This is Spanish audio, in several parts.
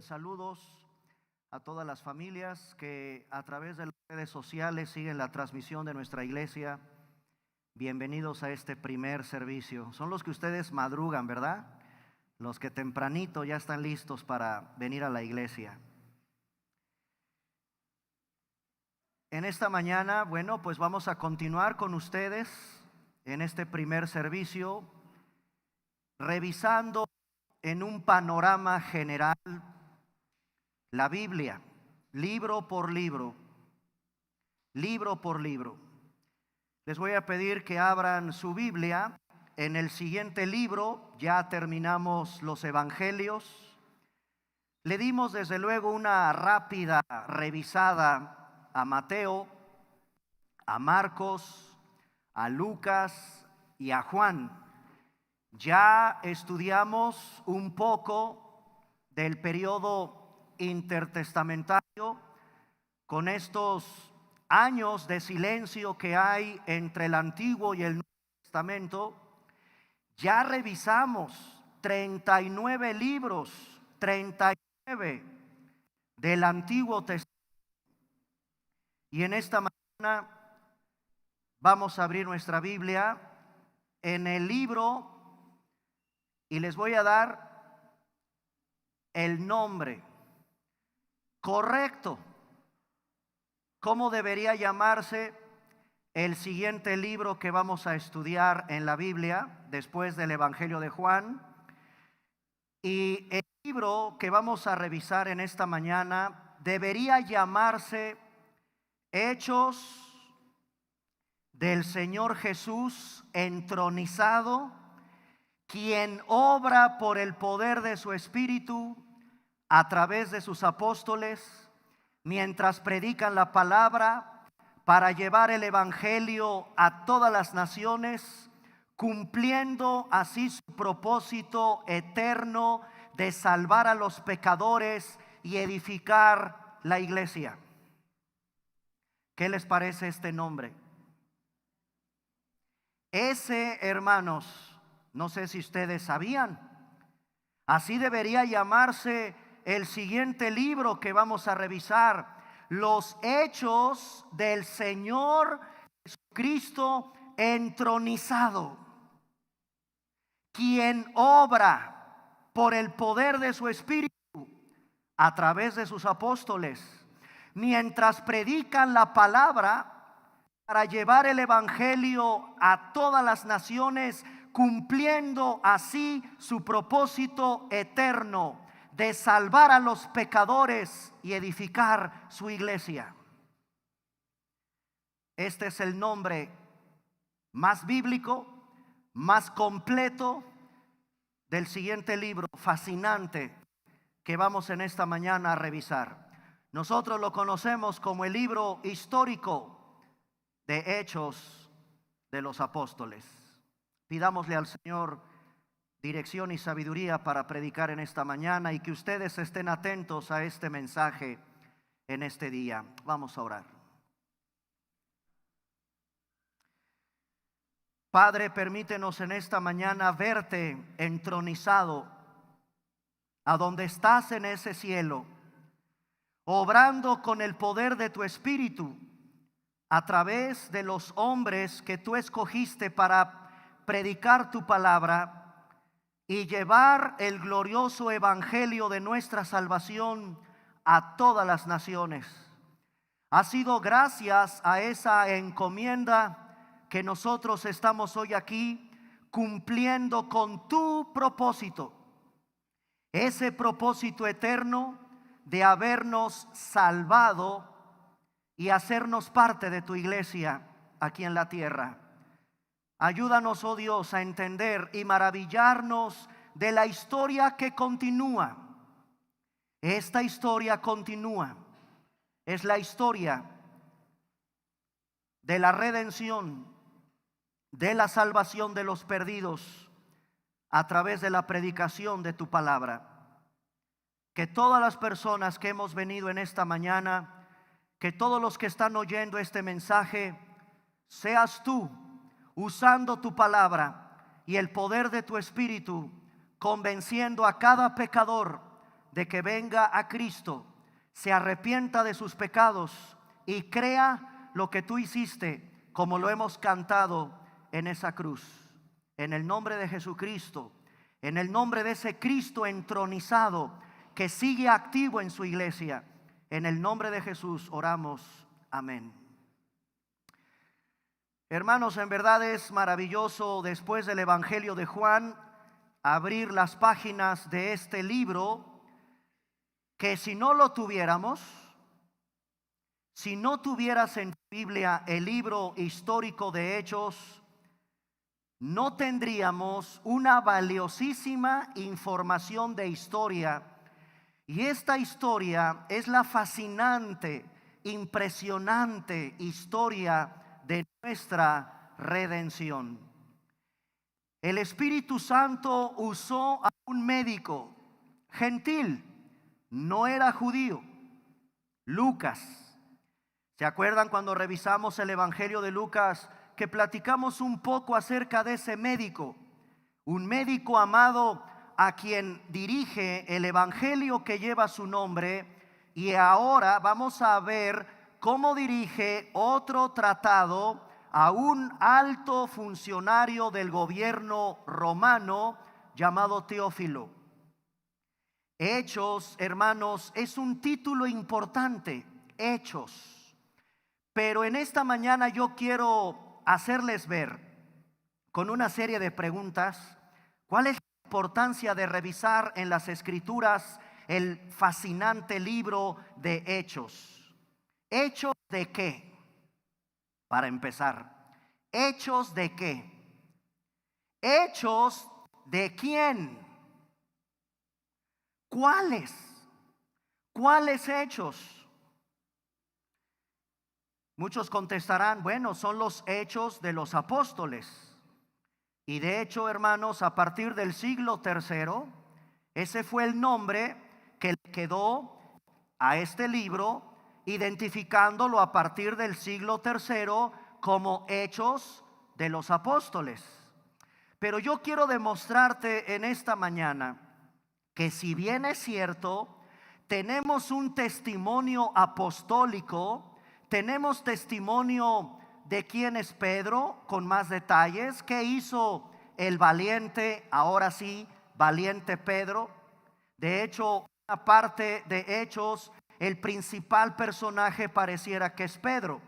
Saludos a todas las familias que a través de las redes sociales siguen la transmisión de nuestra iglesia. Bienvenidos a este primer servicio. Son los que ustedes madrugan, ¿verdad? Los que tempranito ya están listos para venir a la iglesia. En esta mañana, bueno, pues vamos a continuar con ustedes en este primer servicio, revisando en un panorama general la Biblia, libro por libro, libro por libro. Les voy a pedir que abran su Biblia. En el siguiente libro ya terminamos los evangelios. Le dimos desde luego una rápida revisada a Mateo, a Marcos, a Lucas y a Juan. Ya estudiamos un poco del periodo intertestamentario con estos años de silencio que hay entre el Antiguo y el Nuevo Testamento. Ya revisamos 39 libros, 39 del Antiguo Testamento. Y en esta mañana vamos a abrir nuestra Biblia en el libro y les voy a dar el nombre correcto. ¿Cómo debería llamarse el siguiente libro que vamos a estudiar en la Biblia después del Evangelio de Juan? Y el libro que vamos a revisar en esta mañana debería llamarse Hechos del Señor Jesús entronizado, quien obra por el poder de su Espíritu a través de sus apóstoles, mientras predican la palabra para llevar el evangelio a todas las naciones, cumpliendo así su propósito eterno de salvar a los pecadores y edificar la iglesia. ¿Qué les parece este nombre? Ese, hermanos, no sé si ustedes sabían, así debería llamarse el siguiente libro que vamos a revisar: Los Hechos del Señor Jesucristo entronizado, quien obra por el poder de su Espíritu a través de sus apóstoles, mientras predican la palabra para llevar el evangelio a todas las naciones, cumpliendo así su propósito eterno de salvar a los pecadores y edificar su iglesia. Este es el nombre más bíblico, más completo del siguiente libro fascinante que vamos en esta mañana a revisar. Nosotros lo conocemos como el libro histórico de Hechos de los Apóstoles. Pidámosle al Señor dirección y sabiduría para predicar en esta mañana y que ustedes estén atentos a este mensaje en este día. Vamos a orar. Padre, permítenos en esta mañana verte entronizado a donde estás en ese cielo, obrando con el poder de tu Espíritu a través de los hombres que tú escogiste para predicar tu palabra y llevar el glorioso evangelio de nuestra salvación a todas las naciones. Ha sido gracias a esa encomienda que nosotros estamos hoy aquí cumpliendo con tu propósito, ese propósito eterno de habernos salvado y hacernos parte de tu iglesia aquí en la tierra. Ayúdanos, oh Dios, a entender y maravillarnos de la historia que continúa. Esta historia continúa. Es la historia de la redención, de la salvación de los perdidos a través de la predicación de tu palabra. Que todas las personas que hemos venido en esta mañana, que todos los que están oyendo este mensaje, seas tú usando tu palabra y el poder de tu Espíritu, convenciendo a cada pecador de que venga a Cristo, se arrepienta de sus pecados y crea lo que tú hiciste, como lo hemos cantado en esa cruz. En el nombre de Jesucristo, en el nombre de ese Cristo entronizado que sigue activo en su iglesia, en el nombre de Jesús oramos. Amén. Hermanos, en verdad es maravilloso después del Evangelio de Juan abrir las páginas de este libro, que si no lo tuviéramos, si no tuvieras en tu Biblia el libro histórico de Hechos, no tendríamos una valiosísima información de historia. Y esta historia es la fascinante, impresionante historia de nuestra redención. El Espíritu Santo usó a un médico gentil, no era judío, Lucas. ¿Se acuerdan cuando revisamos el Evangelio de Lucas que platicamos un poco acerca de ese médico? Un médico amado a quien dirige el Evangelio que lleva su nombre, y ahora vamos a ver cómo dirige otro tratado a un alto funcionario del gobierno romano llamado Teófilo. Hechos, hermanos, es un título importante, Hechos. Pero en esta mañana yo quiero hacerles ver con una serie de preguntas cuál es la importancia de revisar en las Escrituras el fascinante libro de Hechos. ¿Hechos de qué? Para empezar, ¿hechos de qué? ¿Hechos de quién? ¿Cuáles? ¿Cuáles hechos? Muchos contestarán, bueno, son los hechos de los apóstoles. Y de hecho, hermanos, a partir del siglo III, ese fue el nombre que le quedó a este libro, identificándolo a partir del siglo III como Hechos de los Apóstoles. Pero yo quiero demostrarte en esta mañana que si bien es cierto, tenemos un testimonio apostólico, tenemos testimonio de quién es Pedro con más detalles, qué hizo el valiente, ahora sí, valiente Pedro. De hecho, una parte de Hechos, el principal personaje pareciera que es Pedro.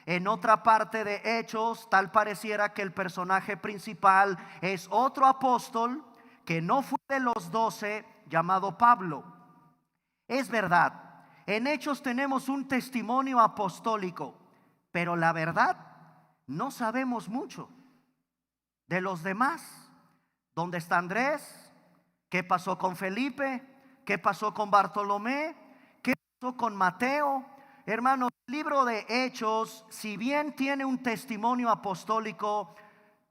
En otra parte de Hechos, tal pareciera que el personaje principal es otro apóstol que no fue de los 12, llamado Pablo. Es verdad, en Hechos tenemos un testimonio apostólico, pero la verdad, no sabemos mucho de los demás. ¿Dónde está Andrés? ¿Qué pasó con Felipe? ¿Qué pasó con Bartolomé? ¿Qué pasó con Mateo? Hermanos, el libro de Hechos, si bien tiene un testimonio apostólico,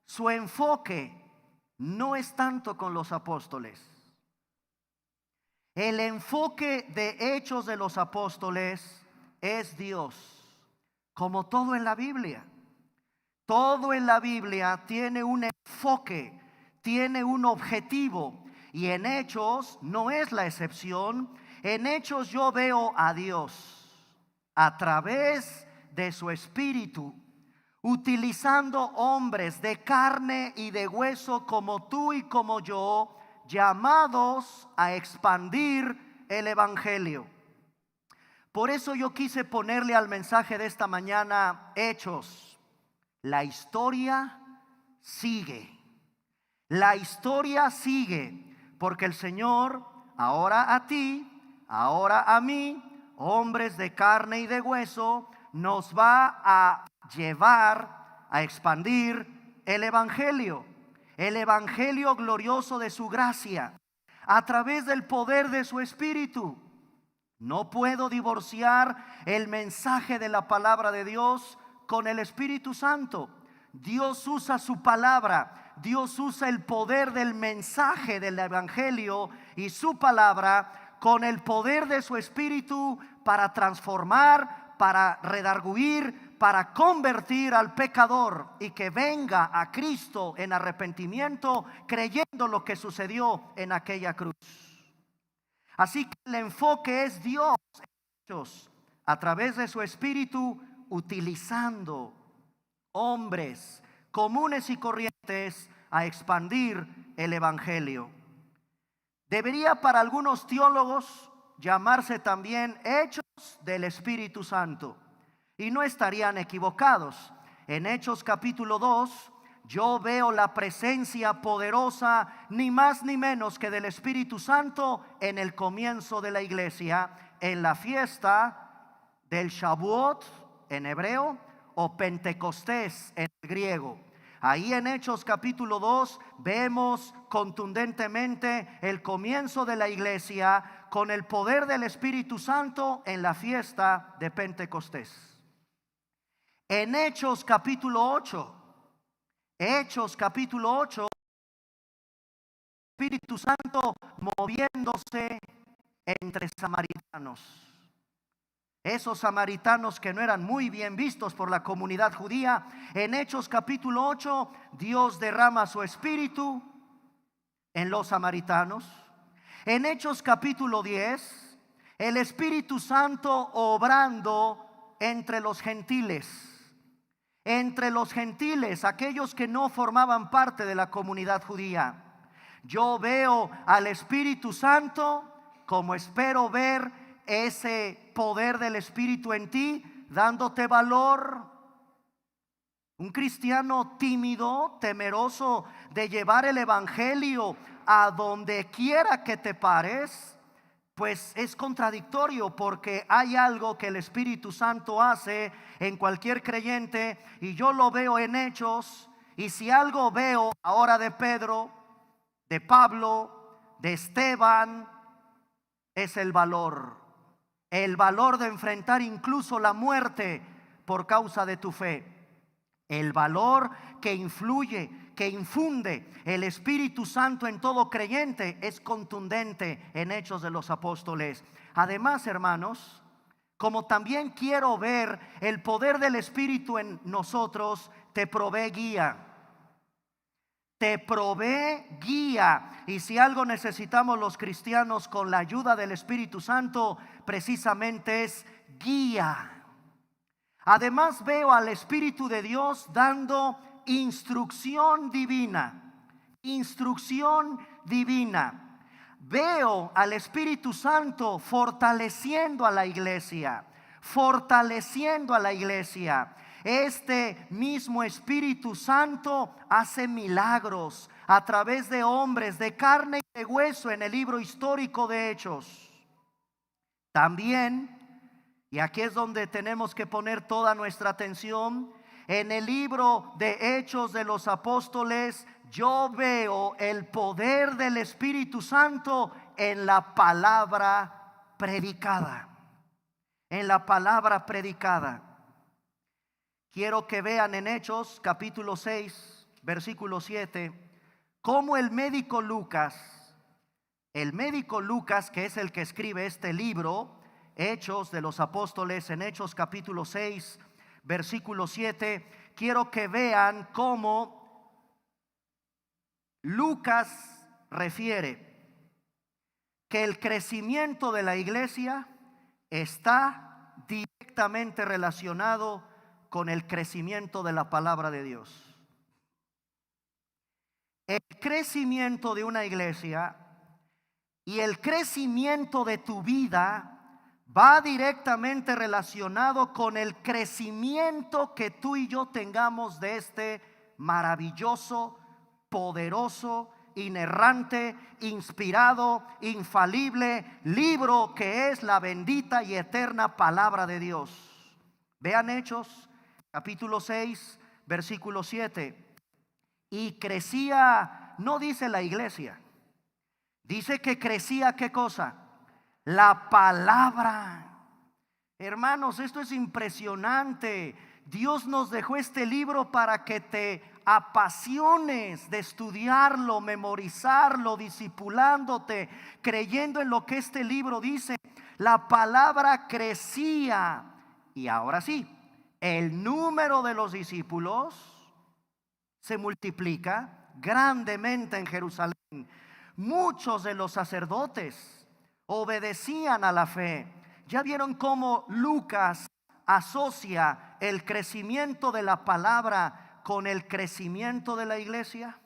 su enfoque no es tanto con los apóstoles. El enfoque de Hechos de los apóstoles es Dios, como todo en la Biblia. Todo en la Biblia tiene un enfoque, tiene un objetivo, y en Hechos no es la excepción. En Hechos yo veo a Dios a través de su Espíritu, utilizando hombres de carne y de hueso como tú y como yo, llamados a expandir el Evangelio. Por eso yo quise ponerle al mensaje de esta mañana, Hechos. La historia sigue. La historia sigue, porque el Señor, ahora a ti, ahora a mí, hombres de carne y de hueso, nos va a llevar a expandir el Evangelio glorioso de su gracia, a través del poder de su Espíritu. No puedo divorciar el mensaje de la palabra de Dios con el Espíritu Santo. Dios usa su palabra, Dios usa el poder del mensaje del Evangelio y su palabra con el poder de su Espíritu para transformar, para redarguir, para convertir al pecador y que venga a Cristo en arrepentimiento, creyendo lo que sucedió en aquella cruz. Así que el enfoque es Dios a través de su Espíritu, utilizando hombres comunes y corrientes a expandir el Evangelio. Debería para algunos teólogos llamarse también Hechos del Espíritu Santo. Y no estarían equivocados. En Hechos capítulo 2, yo veo la presencia poderosa, ni más ni menos que del Espíritu Santo en el comienzo de la iglesia, en la fiesta del Shavuot en hebreo o Pentecostés en griego. Ahí en Hechos capítulo 2 vemos contundentemente el comienzo de la iglesia con el poder del Espíritu Santo en la fiesta de Pentecostés. En Hechos capítulo 8, Espíritu Santo moviéndose entre samaritanos. Esos samaritanos que no eran muy bien vistos por la comunidad judía. En Hechos capítulo 8, Dios derrama su espíritu en los samaritanos. En Hechos capítulo 10, el Espíritu Santo obrando entre los gentiles. Entre los gentiles, aquellos que no formaban parte de la comunidad judía. Yo veo al Espíritu Santo como espero ver ese poder del Espíritu en ti, dándote valor. Un cristiano tímido, temeroso de llevar el Evangelio a donde quiera que te pares, pues es contradictorio, porque hay algo que el Espíritu Santo hace en cualquier creyente, y yo lo veo en Hechos. Y si algo veo ahora de Pedro, de Pablo, de Esteban, es el valor de enfrentar incluso la muerte por causa de tu fe. El valor que influye, que infunde el Espíritu Santo en todo creyente es contundente en Hechos de los Apóstoles. Además, hermanos, como también quiero ver el poder del Espíritu en nosotros, te provee guía. Te provee guía. Y si algo necesitamos los cristianos con la ayuda del Espíritu Santo, precisamente es guía. Además veo al Espíritu de Dios dando instrucción divina. Instrucción divina. Veo al Espíritu Santo fortaleciendo a la iglesia. Fortaleciendo a la iglesia. Este mismo Espíritu Santo hace milagros a través de hombres de carne y de hueso en el libro histórico de Hechos. También, y aquí es donde tenemos que poner toda nuestra atención, en el libro de Hechos de los Apóstoles, yo veo el poder del Espíritu Santo en la palabra predicada. En la palabra predicada. Quiero que vean en Hechos capítulo 6, versículo 7, cómo el médico Lucas, que es el que escribe este libro, Hechos de los Apóstoles, en Hechos capítulo 6, versículo 7, quiero que vean cómo Lucas refiere que el crecimiento de la iglesia está directamente relacionado con el crecimiento de la palabra de Dios. El crecimiento de una iglesia y el crecimiento de tu vida va directamente relacionado con el crecimiento que tú y yo tengamos de este maravilloso, poderoso, inerrante, inspirado, infalible libro que es la bendita y eterna palabra de Dios. Vean Hechos capítulo 6, versículo 7. Y crecía, no dice la iglesia, dice que crecía, ¿qué cosa? La palabra. Hermanos, esto es impresionante. Dios nos dejó este libro para que te apasiones de estudiarlo, memorizarlo, discipulándote, creyendo en lo que este libro dice. La palabra crecía. Y ahora sí, el número de los discípulos se multiplica grandemente en Jerusalén. Muchos de los sacerdotes, obedecían a la fe. ¿Ya vieron cómo Lucas asocia el crecimiento de la palabra con el crecimiento de la iglesia?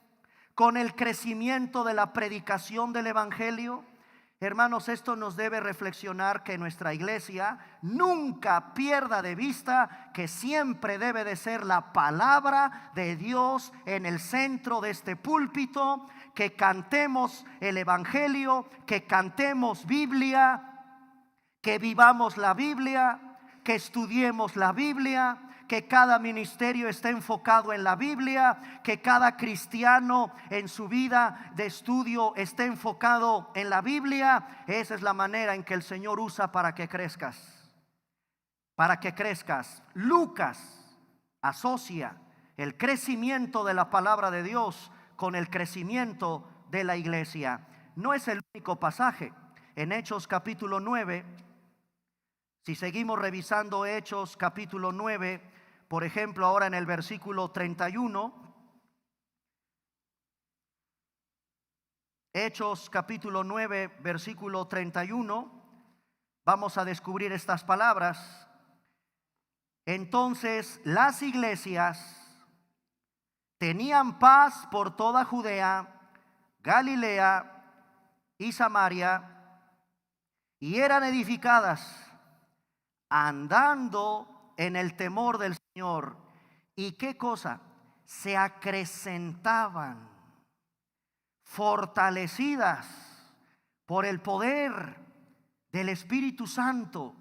¿Con el crecimiento de la predicación del evangelio? Hermanos, esto nos debe reflexionar que nuestra iglesia nunca pierda de vista que siempre debe de ser la palabra de Dios en el centro de este púlpito, que cantemos el evangelio, que cantemos Biblia, que vivamos la Biblia, que estudiemos la Biblia, que cada ministerio esté enfocado en la Biblia, que cada cristiano en su vida de estudio esté enfocado en la Biblia. Esa es la manera en que el Señor usa para que crezcas. Para que crezcas. Lucas asocia el crecimiento de la palabra de Dios con el crecimiento de la iglesia. No es el único pasaje. En Hechos capítulo 9, si seguimos revisando Hechos capítulo 9, por ejemplo, ahora en el versículo 31, Hechos capítulo 9, versículo 31, vamos a descubrir estas palabras. Entonces las iglesias tenían paz por toda Judea, Galilea y Samaria, y eran edificadas, andando en el temor del Señor. ¿Y qué cosa? Se acrecentaban, fortalecidas por el poder del Espíritu Santo.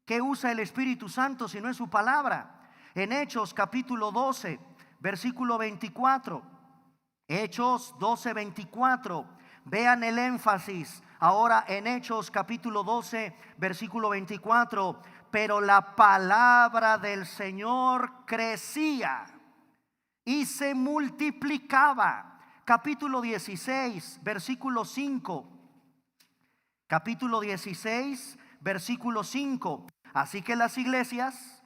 ¿Qué usa el Espíritu Santo si no es su palabra? En Hechos capítulo 12, versículo 24. Hechos 12, 24. Vean el énfasis ahora en Hechos capítulo 12, versículo 24. Pero la palabra del Señor crecía y se multiplicaba. Capítulo 16, versículo 5. Capítulo 16, versículo 5. Así que las iglesias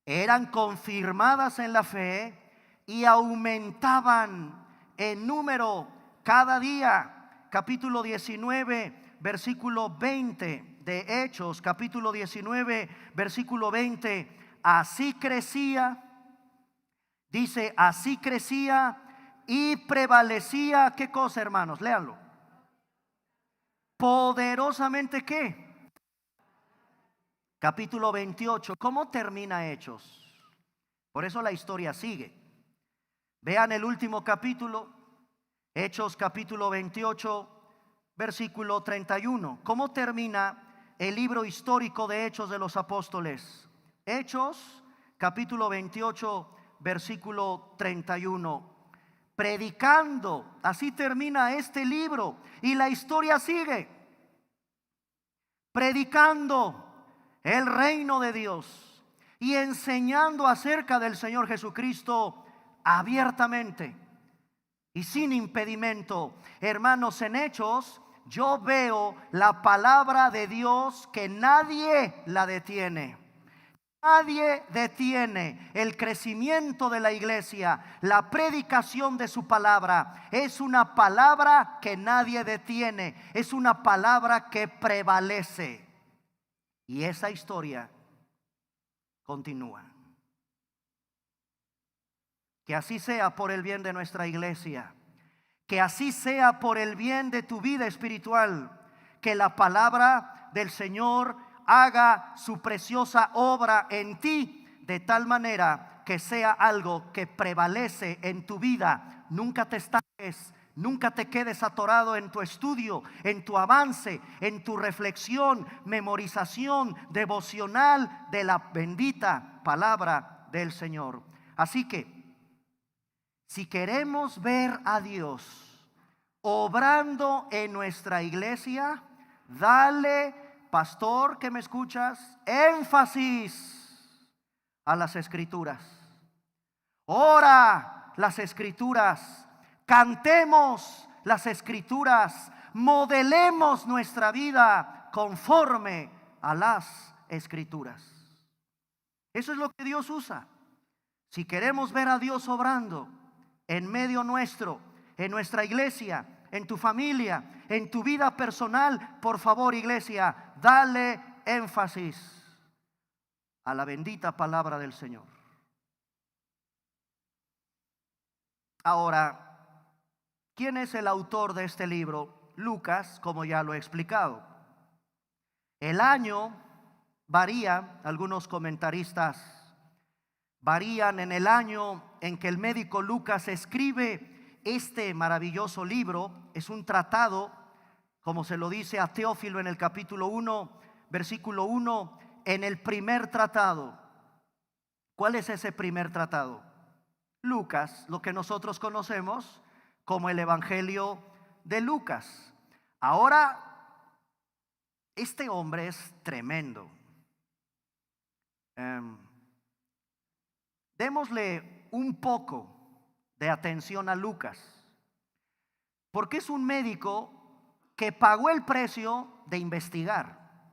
eran confirmadas en la fe y aumentaban en número cada día. Capítulo 19, versículo 20 de Hechos, capítulo 19, versículo 20. Así crecía, dice, así crecía y prevalecía. ¿Qué cosa, hermanos? Léanlo. Poderosamente, ¿qué? Capítulo 28. ¿Cómo termina Hechos? Por eso la historia sigue. Vean el último capítulo, Hechos capítulo 28, versículo 31. ¿Cómo termina el libro histórico de Hechos de los Apóstoles? Hechos capítulo 28, versículo 31. Predicando, así termina este libro y la historia sigue. Predicando el reino de Dios y enseñando acerca del Señor Jesucristo abiertamente y sin impedimento. Hermanos, en Hechos yo veo la palabra de Dios que nadie la detiene. Nadie detiene el crecimiento de la iglesia, la predicación de su palabra. Es una palabra que nadie detiene, es una palabra que prevalece. Y esa historia continúa. Que así sea por el bien de nuestra iglesia, que así sea por el bien de tu vida espiritual, que la palabra del Señor haga su preciosa obra en ti, de tal manera que sea algo que prevalece en tu vida. Nunca te estanques, nunca te quedes atorado en tu estudio, en tu avance, en tu reflexión, memorización devocional de la bendita palabra del Señor. Así que si queremos ver a Dios obrando en nuestra iglesia, dale, pastor que me escuchas, énfasis a las escrituras. Ora las escrituras, cantemos las escrituras, modelemos nuestra vida conforme a las escrituras. Eso es lo que Dios usa. Si queremos ver a Dios obrando en medio nuestro, en nuestra iglesia, en tu familia, en tu vida personal. Por favor, iglesia, dale énfasis a la bendita palabra del Señor. Ahora, ¿quién es el autor de este libro? Lucas, como ya lo he explicado. El año varía, algunos comentaristas varían en el año en que el médico Lucas escribe este maravilloso libro. Es un tratado, como se lo dice a Teófilo en el capítulo 1, versículo 1, en el primer tratado. ¿Cuál es ese primer tratado? Lucas, lo que nosotros conocemos como el Evangelio de Lucas. Ahora, este hombre es tremendo. Démosle un poco de atención a Lucas, porque es un médico que pagó el precio de investigar.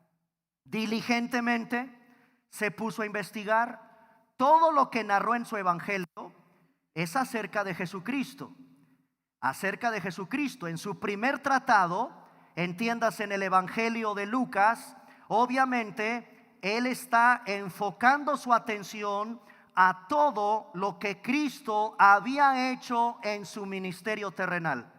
Diligentemente se puso a investigar. Todo lo que narró en su evangelio es acerca de Jesucristo. Acerca de Jesucristo. En su primer tratado, entiéndase en el evangelio de Lucas, obviamente él está enfocando su atención a todo lo que Cristo había hecho en su ministerio terrenal.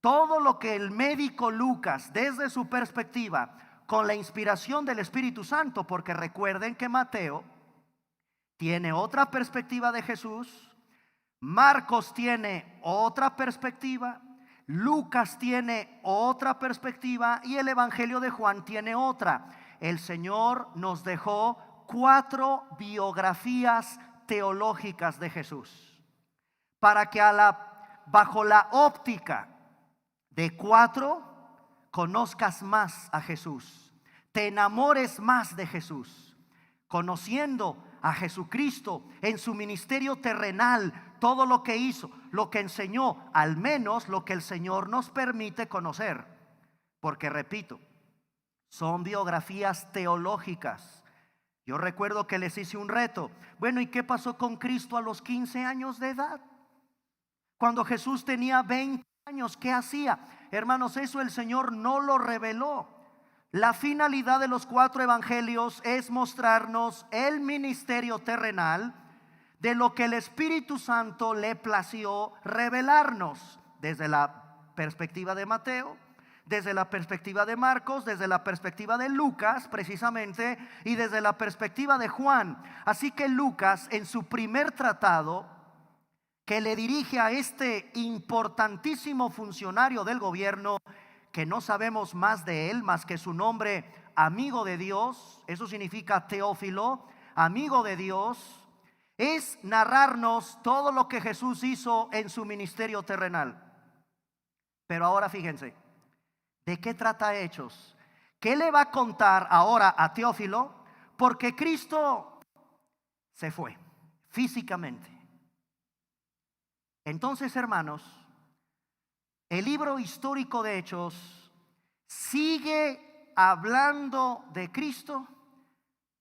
Todo lo que el médico Lucas, desde su perspectiva, con la inspiración del Espíritu Santo, porque recuerden que Mateo tiene otra perspectiva de Jesús, Marcos tiene otra perspectiva, Lucas tiene otra perspectiva y el Evangelio de Juan tiene otra. El Señor nos dejó 4 biografías teológicas de Jesús para que bajo la óptica de 4 conozcas más a Jesús, te enamores más de Jesús, conociendo a Jesucristo en su ministerio terrenal, todo lo que hizo, lo que enseñó, al menos lo que el Señor nos permite conocer, porque repito, son biografías teológicas. Yo recuerdo que les hice un reto. Bueno, ¿y qué pasó con Cristo a los 15 años de edad? Cuando Jesús tenía 20 años, ¿qué hacía? Hermanos, eso el Señor no lo reveló. La finalidad de los 4 evangelios es mostrarnos el ministerio terrenal de lo que el Espíritu Santo le plació revelarnos, desde la perspectiva de Mateo, desde la perspectiva de Marcos, desde la perspectiva de Lucas precisamente, y desde la perspectiva de Juan. Así que Lucas, en su primer tratado que le dirige a este importantísimo funcionario del gobierno, que no sabemos más de él más que su nombre, amigo de Dios, eso significa Teófilo, amigo de Dios, es narrarnos todo lo que Jesús hizo en su ministerio terrenal. Pero ahora fíjense, ¿de qué trata Hechos? ¿Qué le va a contar ahora a Teófilo? Porque Cristo se fue físicamente. Entonces, hermanos, el libro histórico de Hechos sigue hablando de Cristo,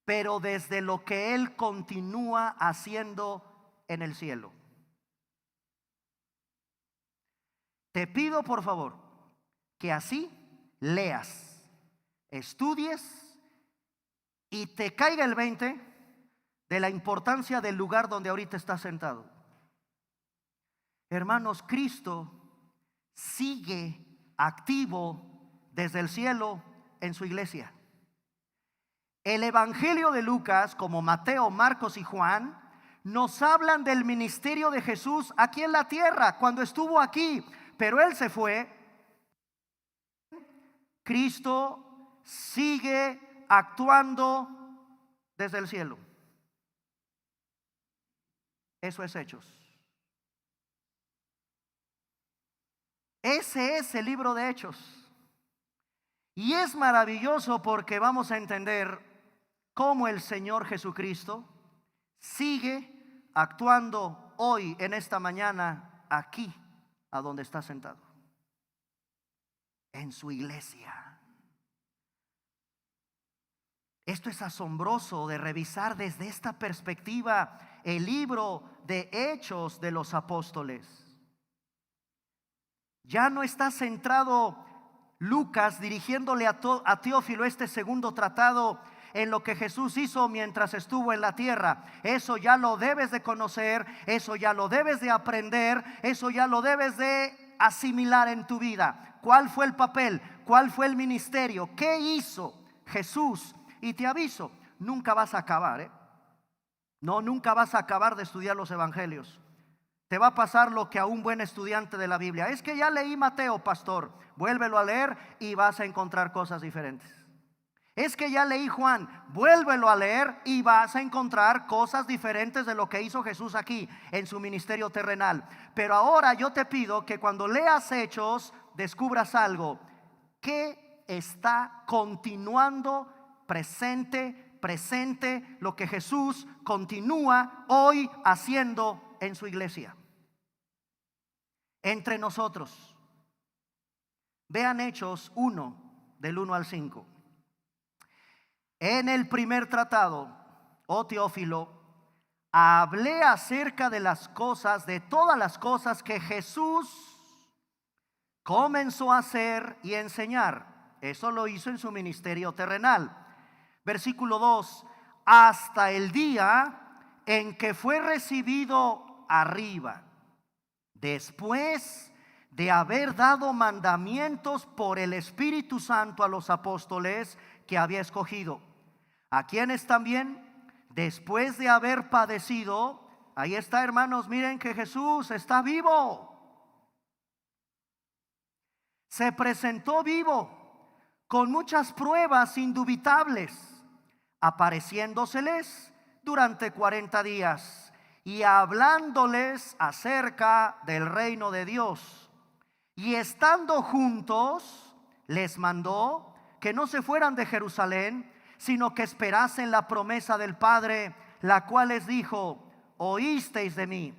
pero desde lo que Él continúa haciendo en el cielo. Te pido por favor que así leas, estudies y te caiga el 20 de la importancia del lugar donde ahorita estás sentado. Hermanos, Cristo sigue activo desde el cielo en su iglesia. El Evangelio de Lucas, como Mateo, Marcos y Juan, nos hablan del ministerio de Jesús aquí en la tierra, cuando estuvo aquí, pero Él se fue. Cristo sigue actuando desde el cielo. Eso es Hechos. Ese es el libro de Hechos. Y es maravilloso porque vamos a entender cómo el Señor Jesucristo sigue actuando hoy, en esta mañana, aquí, a donde está sentado, en su iglesia. Esto es asombroso de revisar desde esta perspectiva el libro de Hechos de los Apóstoles. Ya no está centrado Lucas dirigiéndole a Teófilo este segundo tratado en lo que Jesús hizo mientras estuvo en la tierra. Eso ya lo debes de conocer, eso ya lo debes de aprender, eso ya lo debes de asimilar en tu vida. ¿Cuál fue el papel? ¿Cuál fue el ministerio? ¿Qué hizo Jesús? Y te aviso, nunca vas a acabar, ¿eh? No, nunca vas a acabar de estudiar los evangelios. Te va a pasar lo que a un buen estudiante de la Biblia. Es que ya leí Mateo, pastor. Vuélvelo a leer y vas a encontrar cosas diferentes. Es que ya leí Juan. Vuélvelo a leer y vas a encontrar cosas diferentes de lo que hizo Jesús aquí en su ministerio terrenal. Pero ahora yo te pido que cuando leas Hechos descubras algo que está continuando presente, lo que Jesús continúa hoy haciendo en su iglesia, entre nosotros. Vean Hechos 1, del 1 al 5. En el primer tratado, oh Teófilo, hablé acerca de las cosas, de todas las cosas que Jesús comenzó a hacer y enseñar. Eso lo hizo en su ministerio terrenal. Versículo 2: hasta el día en que fue recibido arriba, después de haber dado mandamientos por el Espíritu Santo a los apóstoles que había escogido, a quienes también, después de haber padecido, ahí está, hermanos, miren que Jesús está vivo. Se presentó vivo con muchas pruebas indubitables, apareciéndoseles durante 40 días y hablándoles acerca del reino de Dios. Y estando juntos, les mandó que no se fueran de Jerusalén, sino que esperasen la promesa del Padre, la cual les dijo: oísteis de mí,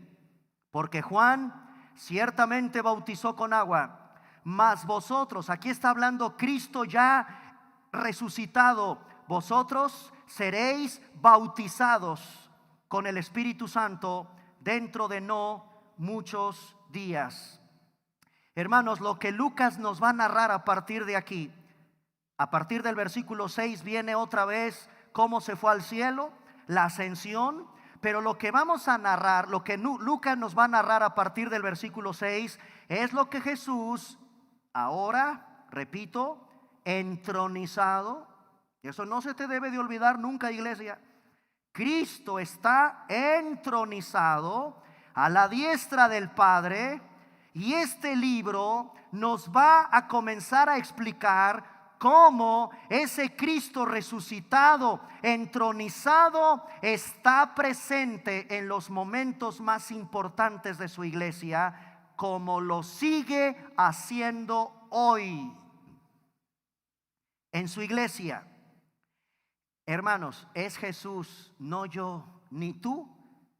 porque Juan ciertamente bautizó con agua, mas vosotros, aquí está hablando Cristo ya resucitado, vosotros seréis bautizados con el Espíritu Santo dentro de no muchos días. Hermanos, lo que Lucas nos va a narrar a partir de aquí, a partir del versículo 6, viene otra vez cómo se fue al cielo, la ascensión. Pero lo que vamos a narrar, lo que Lucas nos va a narrar a partir del versículo 6, es lo que Jesús ahora, repito, entronizado. Eso no se te debe de olvidar nunca, iglesia. Cristo está entronizado a la diestra del Padre, y este libro nos va a comenzar a explicar cómo ese Cristo resucitado, entronizado, está presente en los momentos más importantes de su iglesia, como lo sigue haciendo hoy en su iglesia. Hermanos, es Jesús, no yo ni tú,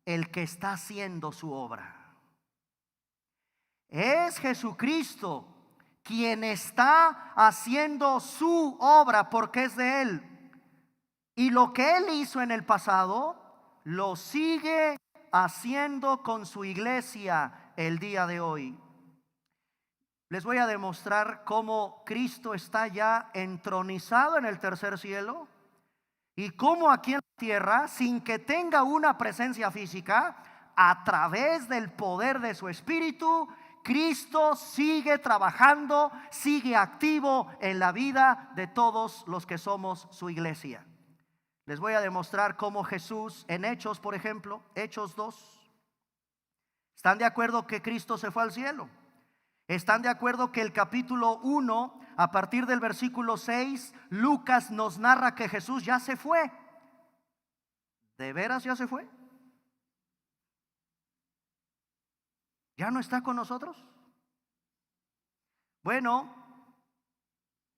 el que está haciendo su obra. Es Jesucristo quien está haciendo su obra, porque es de Él. Y lo que Él hizo en el pasado, lo sigue haciendo con su iglesia el día de hoy. Les voy a demostrar cómo Cristo está ya entronizado en el tercer cielo, y cómo aquí en la tierra, sin que tenga una presencia física, a través del poder de su Espíritu, Cristo sigue trabajando, sigue activo en la vida de todos los que somos su iglesia. Les voy a demostrar cómo Jesús en Hechos, por ejemplo, Hechos 2. ¿Están de acuerdo que Cristo se fue al cielo? ¿Están de acuerdo que el capítulo 1, a partir del versículo 6, Lucas nos narra que Jesús ya se fue? ¿De veras ya se fue? ¿Ya no está con nosotros? Bueno,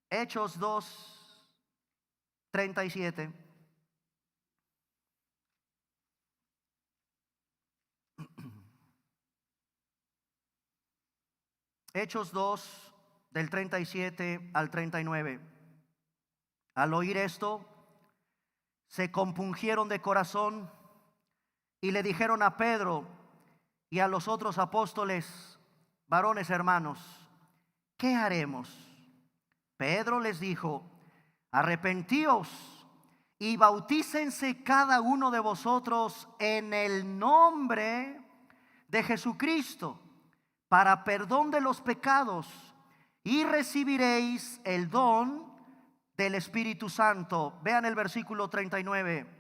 Hechos 2, 37. Hechos 2, del 37 al 39. Al oír esto, se compungieron de corazón y le dijeron a Pedro y a los otros apóstoles: varones hermanos, ¿qué haremos? Pedro les dijo: arrepentíos y bautícense cada uno de vosotros en el nombre de Jesucristo para perdón de los pecados, y recibiréis el don del Espíritu Santo. Vean el versículo 39.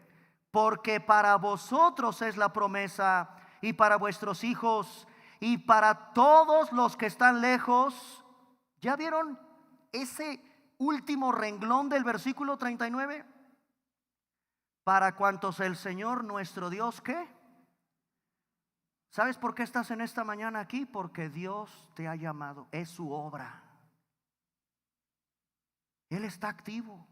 Porque para vosotros es la promesa, y para vuestros hijos, y para todos los que están lejos. ¿Ya vieron ese último renglón del versículo 39? Para cuantos el Señor nuestro Dios, ¿qué? ¿Sabes por qué estás en esta mañana aquí? Porque Dios te ha llamado, es su obra. Él está activo.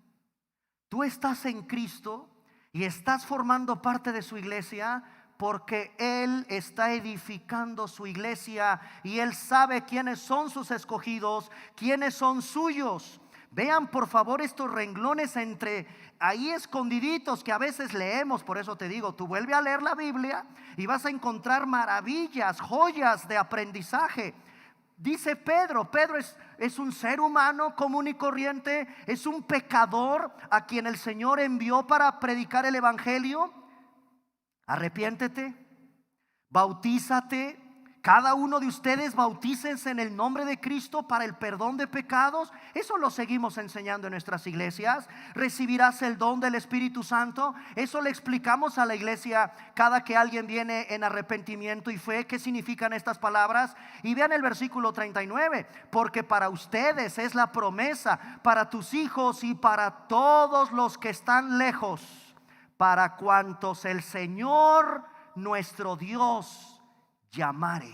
Tú estás en Cristo y estás formando parte de su iglesia porque Él está edificando su iglesia y Él sabe quiénes son sus escogidos, quiénes son suyos. Vean por favor estos renglones entre ahí escondiditos que a veces leemos. Por eso te digo, tú vuelve a leer la Biblia y vas a encontrar maravillas, joyas de aprendizaje. Dice Pedro es un ser humano común y corriente, es un pecador a quien el Señor envió para predicar el evangelio. Arrepiéntete, bautízate. Cada uno de ustedes bautícense en el nombre de Cristo para el perdón de pecados. Eso lo seguimos enseñando en nuestras iglesias. Recibirás el don del Espíritu Santo. Eso le explicamos a la iglesia cada que alguien viene en arrepentimiento y fe. ¿Qué significan estas palabras? Y vean el versículo 39. Porque para ustedes es la promesa, para tus hijos y para todos los que están lejos, para cuantos el Señor nuestro Dios llamare.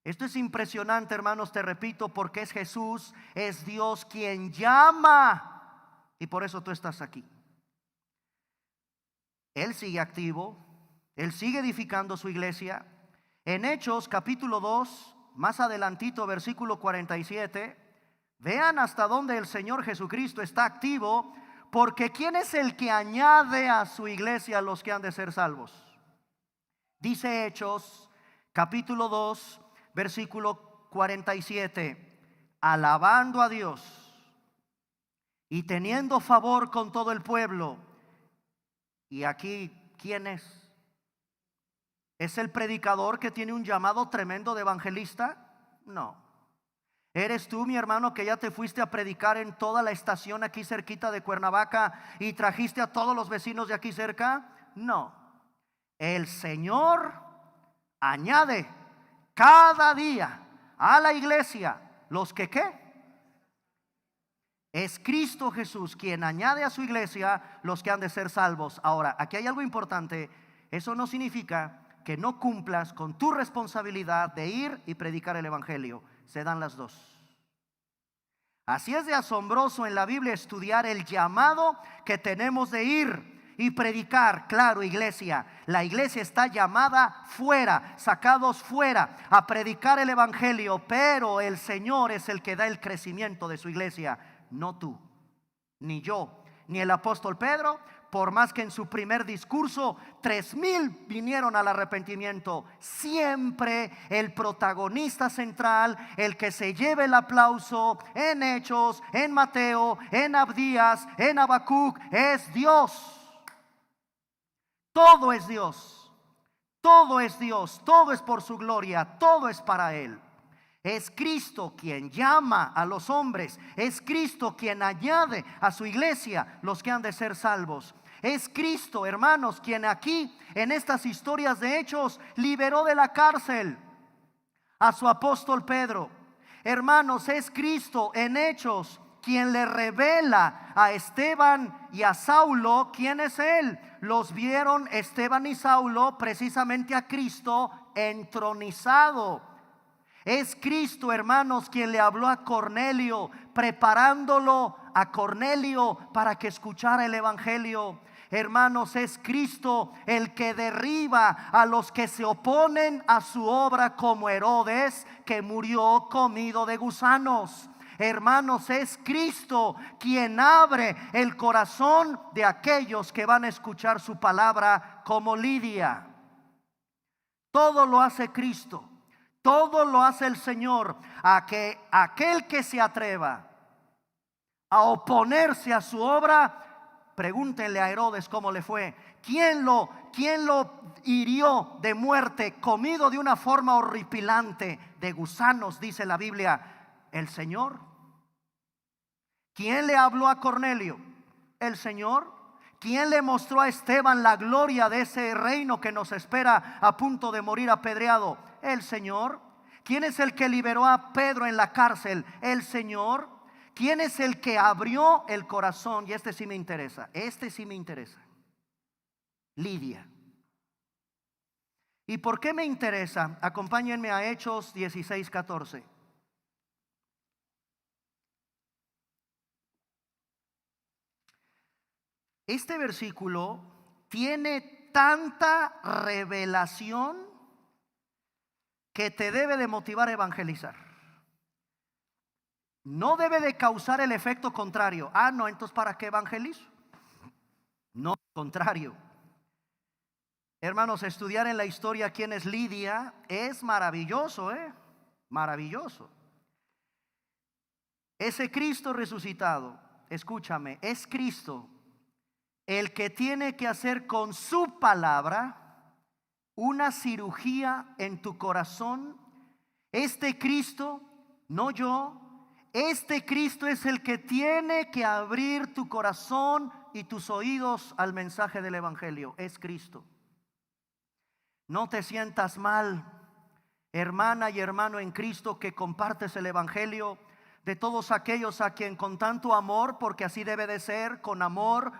Esto es impresionante, hermanos, te repito, porque es Jesús, es Dios quien llama, y por eso tú estás aquí. Él sigue activo, Él sigue edificando su iglesia. En Hechos capítulo 2, más adelantito, versículo 47, vean hasta dónde el Señor Jesucristo está activo, porque ¿quién es el que añade a su iglesia a los que han de ser salvos? Dice Hechos capítulo 2 versículo 47: alabando a Dios y teniendo favor con todo el pueblo. Y aquí, ¿quién es? ¿Es el predicador que tiene un llamado tremendo de evangelista? No. ¿Eres tú, mi hermano, que ya te fuiste a predicar en toda la estación aquí cerquita de Cuernavaca y trajiste a todos los vecinos de aquí cerca? No. El Señor añade cada día a la iglesia los que ¿qué? Es Cristo Jesús quien añade a su iglesia los que han de ser salvos. Ahora, aquí hay algo importante. Eso no significa que no cumplas con tu responsabilidad de ir y predicar el evangelio. Se dan las dos. Así es de asombroso en la Biblia estudiar el llamado que tenemos de ir y predicar. Claro, iglesia, la iglesia está llamada fuera, sacados fuera a predicar el evangelio, pero el Señor es el que da el crecimiento de su iglesia, no tú, ni yo, ni el apóstol Pedro. Por más que en su primer discurso 3,000 vinieron al arrepentimiento, siempre el protagonista central, el que se lleva el aplauso en Hechos, en Mateo, en Abdías, en Habacuc, es Dios. Todo es Dios, todo es Dios, todo es por su gloria, todo es para Él. Es Cristo quien llama a los hombres, es Cristo quien añade a su iglesia los que han de ser salvos. Es Cristo, hermanos, quien aquí en estas historias de Hechos liberó de la cárcel a su apóstol Pedro. Hermanos, es Cristo en Hechos quien le revela a Esteban y a Saulo quién es Él. Los vieron Esteban y Saulo precisamente a Cristo entronizado. Es Cristo, hermanos, quien le habló a Cornelio, preparándolo a Cornelio para que escuchara el evangelio. Hermanos, es Cristo el que derriba a los que se oponen a su obra, como Herodes, que murió comido de gusanos. Hermanos, es Cristo quien abre el corazón de aquellos que van a escuchar su palabra, como Lidia. Todo lo hace Cristo. Todo lo hace el Señor. A que aquel que se atreva a oponerse a su obra, pregúntenle a Herodes cómo le fue. ¿Quién lo hirió de muerte, comido de una forma horripilante, de gusanos, dice la Biblia? El Señor. ¿Quién le habló a Cornelio? El Señor. ¿Quién le mostró a Esteban la gloria de ese reino que nos espera a punto de morir apedreado? El Señor. ¿Quién es el que liberó a Pedro en la cárcel? El Señor. ¿Quién es el que abrió el corazón? Y este sí me interesa. Lidia. ¿Y por qué me interesa? Acompáñenme a Hechos 16:14. Este versículo tiene tanta revelación que te debe de motivar a evangelizar. No debe de causar el efecto contrario. No, entonces ¿para qué evangelizo? No, al contrario. Hermanos, estudiar en la historia quién es Lidia es maravilloso, maravilloso. Ese Cristo resucitado, escúchame, es Cristo el que tiene que hacer con su palabra una cirugía en tu corazón. Este Cristo, no yo, este Cristo es el que tiene que abrir tu corazón y tus oídos al mensaje del Evangelio. Es Cristo. No te sientas mal, hermana y hermano en Cristo, que compartes el Evangelio, de todos aquellos a quien con tanto amor, porque así debe de ser, con amor,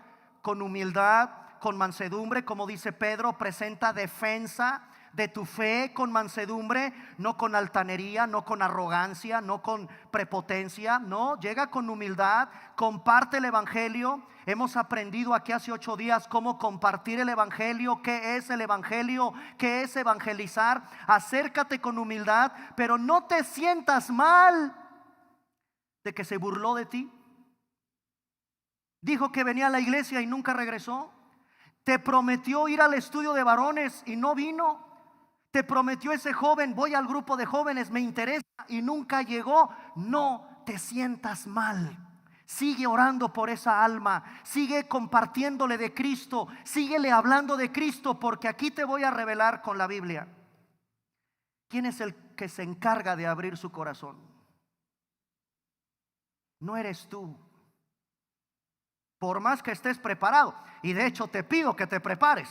con humildad, con mansedumbre, como dice Pedro, presenta defensa de tu fe con mansedumbre, no con altanería, no con arrogancia, no con prepotencia, no, llega con humildad, comparte el Evangelio. Hemos aprendido aquí hace 8 días cómo compartir el Evangelio, qué es el Evangelio, qué es evangelizar. Acércate con humildad, pero no te sientas mal de que se burló de ti. Dijo que venía a la iglesia y nunca regresó. Te prometió ir al estudio de varones y no vino. Te prometió ese joven, voy al grupo de jóvenes, me interesa, y nunca llegó. No te sientas mal. Sigue orando por esa alma. Sigue compartiéndole de Cristo. Síguele hablando de Cristo, porque aquí te voy a revelar con la Biblia quién es el que se encarga de abrir su corazón. No eres tú. Por más que estés preparado, y de hecho te pido que te prepares,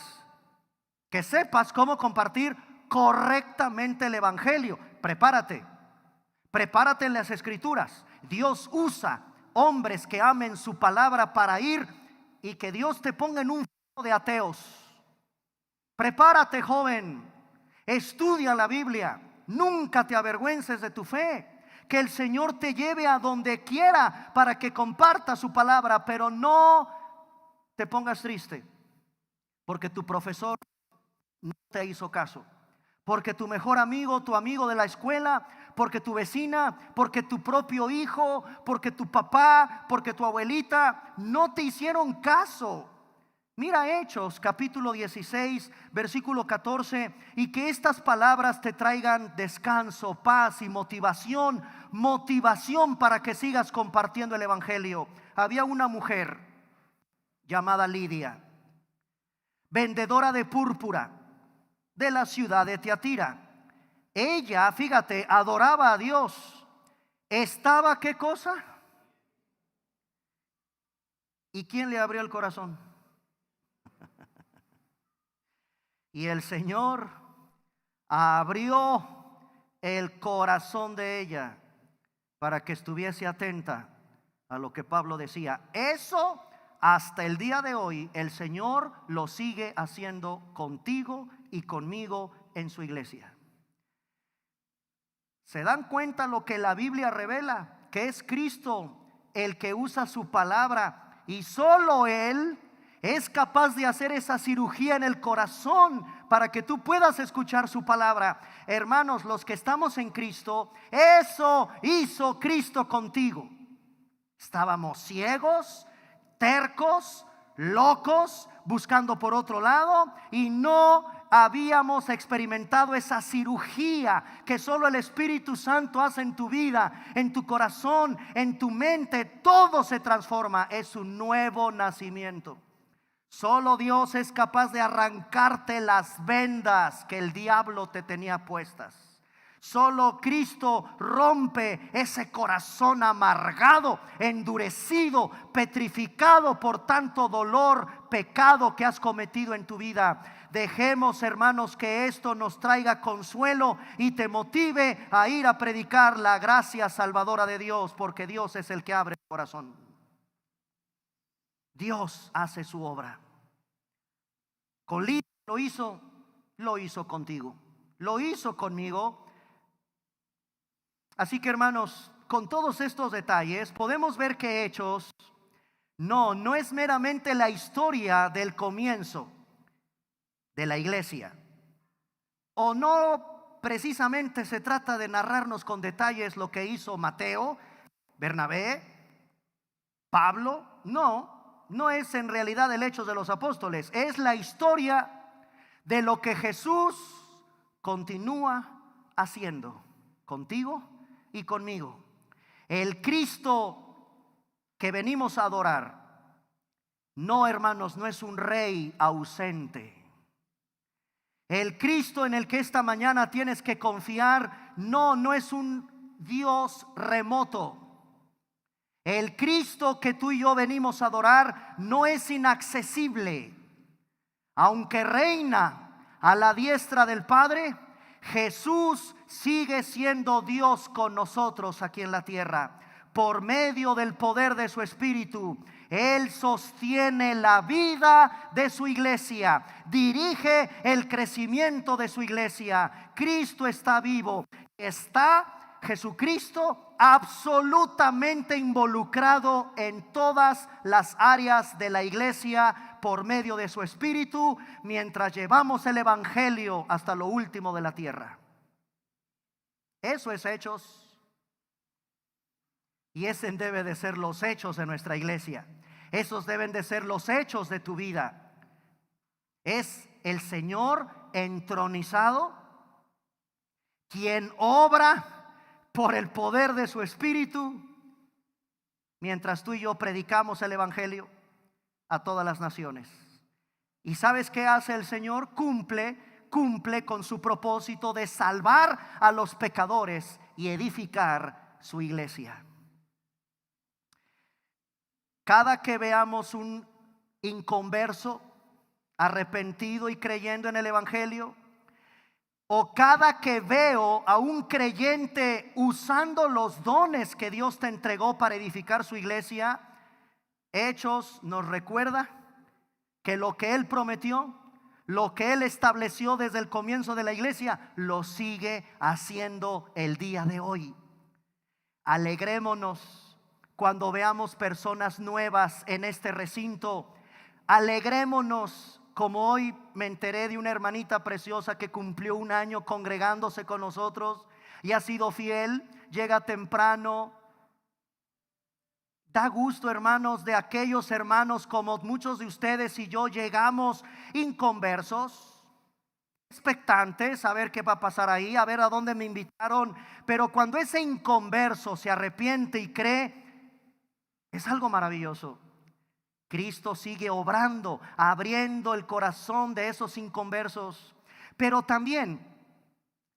que sepas cómo compartir correctamente el Evangelio. Prepárate en las Escrituras. Dios usa hombres que amen su palabra para ir, y que Dios te ponga en un foro de ateos. Prepárate, joven, estudia la Biblia, nunca te avergüences de tu fe. Que el Señor te lleve a donde quiera para que comparta su palabra, pero no te pongas triste porque tu profesor no te hizo caso, porque tu mejor amigo, tu amigo de la escuela, porque tu vecina, porque tu propio hijo, porque tu papá, porque tu abuelita no te hicieron caso. Mira Hechos capítulo 16 versículo 14, y que estas palabras te traigan descanso, paz y motivación para que sigas compartiendo el Evangelio. Había una mujer llamada Lidia, vendedora de púrpura de la ciudad de Tiatira. Ella, fíjate, adoraba a Dios. Estaba, ¿qué cosa? ¿Y quién le abrió el corazón? Y el Señor abrió el corazón de ella para que estuviese atenta a lo que Pablo decía. Eso hasta el día de hoy el Señor lo sigue haciendo contigo y conmigo en su iglesia. ¿Se dan cuenta lo que la Biblia revela? Que es Cristo el que usa su palabra, y solo Él es capaz de hacer esa cirugía en el corazón para que tú puedas escuchar su palabra. Hermanos, los que estamos en Cristo, eso hizo Cristo contigo. Estábamos ciegos, tercos, locos, buscando por otro lado, y no habíamos experimentado esa cirugía que solo el Espíritu Santo hace en tu vida, en tu corazón, en tu mente. Todo se transforma, es un nuevo nacimiento. Solo Dios es capaz de arrancarte las vendas que el diablo te tenía puestas. Solo Cristo rompe ese corazón amargado, endurecido, petrificado por tanto dolor, pecado que has cometido en tu vida. Dejemos, hermanos, que esto nos traiga consuelo y te motive a ir a predicar la gracia salvadora de Dios, porque Dios es el que abre el corazón. Dios hace su obra. Con Lidia lo hizo contigo, lo hizo conmigo. Así que, hermanos, con todos estos detalles podemos ver que Hechos no es meramente la historia del comienzo de la iglesia, o no precisamente se trata de narrarnos con detalles lo que hizo Mateo, Bernabé, Pablo. No es en realidad el Hechos de los Apóstoles, es la historia de lo que Jesús continúa haciendo contigo y conmigo. El Cristo que venimos a adorar, no, hermanos, no es un rey ausente. El Cristo en el que esta mañana tienes que confiar, no es un Dios remoto. El Cristo que tú y yo venimos a adorar no es inaccesible. Aunque reina a la diestra del Padre, Jesús sigue siendo Dios con nosotros aquí en la tierra. Por medio del poder de su Espíritu, Él sostiene la vida de su iglesia, dirige el crecimiento de su iglesia. Cristo está vivo, está Jesucristo absolutamente involucrado en todas las áreas de la iglesia por medio de su Espíritu, mientras llevamos el Evangelio hasta lo último de la tierra. Eso es Hechos. Y ese debe de ser los hechos de nuestra iglesia. Esos deben de ser los hechos de tu vida. Es el Señor entronizado, quien obra por el poder de su Espíritu, mientras tú y yo predicamos el Evangelio a todas las naciones. ¿Y sabes qué hace el Señor? Cumple con su propósito de salvar a los pecadores y edificar su iglesia. Cada que veamos un inconverso arrepentido y creyendo en el Evangelio, o cada que veo a un creyente usando los dones que Dios te entregó para edificar su iglesia, Hechos nos recuerda que lo que Él prometió, lo que Él estableció desde el comienzo de la iglesia, lo sigue haciendo el día de hoy. Alegrémonos cuando veamos personas nuevas en este recinto. Alegrémonos, como hoy me enteré de una hermanita preciosa que cumplió un año congregándose con nosotros y ha sido fiel, llega temprano. Da gusto, hermanos, de aquellos hermanos como muchos de ustedes y yo llegamos inconversos, expectantes a ver qué va a pasar ahí, a ver a dónde me invitaron. Pero cuando ese inconverso se arrepiente y cree, es algo maravilloso. Cristo sigue obrando, abriendo el corazón de esos inconversos. Pero también,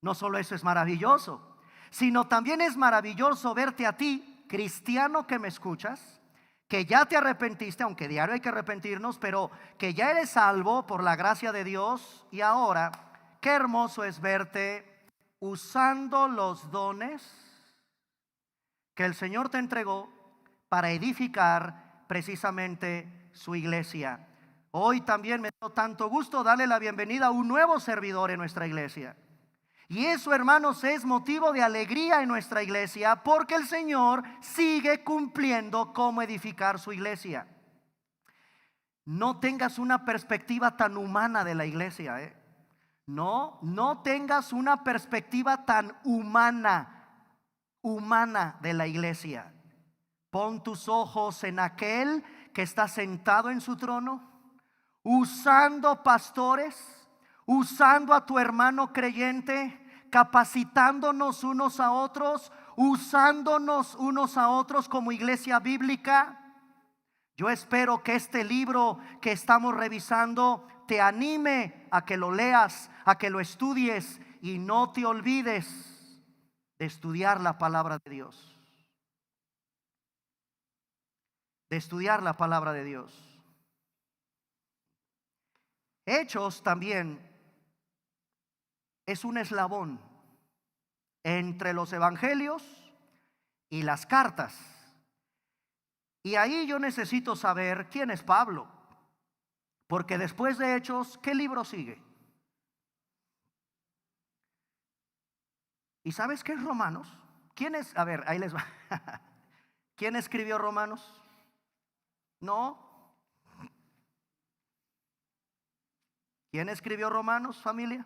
no solo eso es maravilloso, sino también es maravilloso verte a ti, cristiano que me escuchas, que ya te arrepentiste, aunque diario hay que arrepentirnos, pero que ya eres salvo por la gracia de Dios. Y ahora, qué hermoso es verte usando los dones que el Señor te entregó para edificar precisamente su iglesia. Hoy también me da tanto gusto darle la bienvenida a un nuevo servidor en nuestra iglesia. Y eso, hermanos, es motivo de alegría en nuestra iglesia, porque el Señor sigue cumpliendo cómo edificar su iglesia. No tengas una perspectiva tan humana de la iglesia, No tengas una perspectiva tan humana de la iglesia. Pon tus ojos en aquel que está sentado en su trono, usando pastores, usando a tu hermano creyente, capacitándonos unos a otros, usándonos unos a otros como iglesia bíblica. Yo espero que este libro que estamos revisando te anime a que lo leas, a que lo estudies y no te olvides de estudiar la palabra de Dios. De estudiar la palabra de Dios. Hechos también es un eslabón entre los evangelios y las cartas. Y ahí yo necesito saber quién es Pablo, porque después de Hechos, ¿qué libro sigue? ¿Y sabes qué es Romanos? ¿Quién es? A ver, ahí les va. ¿Quién escribió Romanos? No. ¿Quién escribió Romanos, familia?